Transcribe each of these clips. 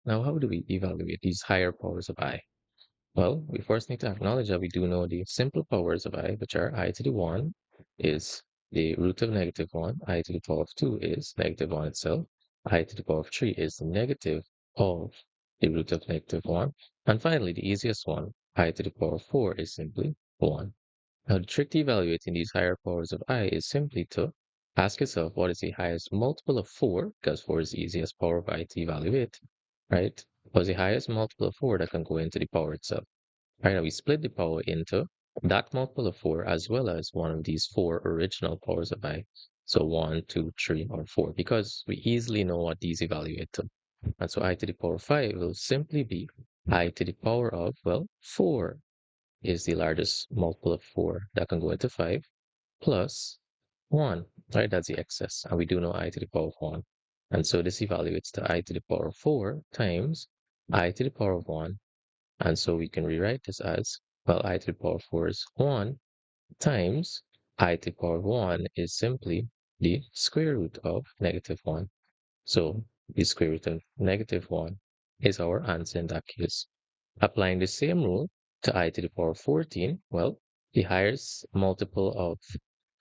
Now, how do we evaluate these higher powers of I? Well, we first need to acknowledge that we do know the simple powers of I, which are I to the 1 is the root of negative 1, I to the power of 2 is negative 1 itself, I to the power of 3 is the negative of the root of negative 1, and finally, the easiest one, I to the power of 4 is simply 1. Now, the trick to evaluating these higher powers of I is simply to ask yourself what is the highest multiple of 4, because 4 is the easiest power of I to evaluate, right? What's the highest multiple of 4 that can go into the power itself? Right, now we split the power into that multiple of 4 as well as one of these 4 original powers of I. So 1, 2, 3, or 4, because we easily know what these evaluate to. And so I to the power of 5 will simply be I to the power of, well, 4 is the largest multiple of 4 that can go into 5 plus 1, right? That's the excess. And we do know I to the power of 1. And so this evaluates to I to the power of 4 times I to the power of 1. And so we can rewrite this as, well, I to the power of 4 is 1 times I to the power of 1 is simply the square root of negative 1. So the square root of negative 1 is our answer in that case. Applying the same rule to I to the power of 14, well, the highest multiple of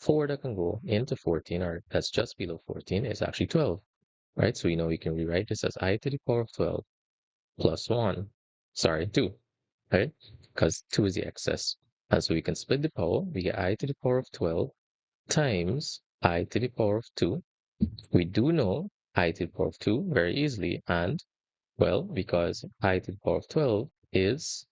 4 that can go into 14, or that's just below 14, is actually 12, right? So we know we can rewrite this as I to the power of 12 plus 1, sorry, 2, right? Because 2 is the excess. And so we can split the power. We get I to the power of 12 times I to the power of 2. We do know I to the power of 2 very easily. And, well, because I to the power of 12 is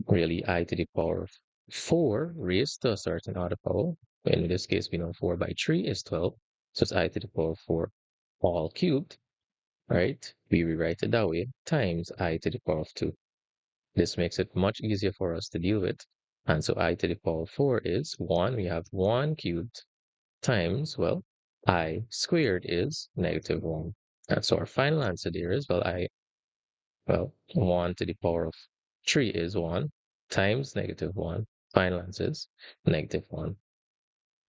really I to the power of 4 raised to a certain other power. In this case, we know 4 by 3 is 12. So it's I to the power of 4 all cubed, right? We rewrite it that way times I to the power of 2. This makes it much easier for us to deal with. And so I to the power of 4 is 1. We have 1 cubed times, well, I squared is negative 1. And so our final answer there is, well, 1 to the power of 3 is 1 times negative 1. Final answer is negative 1.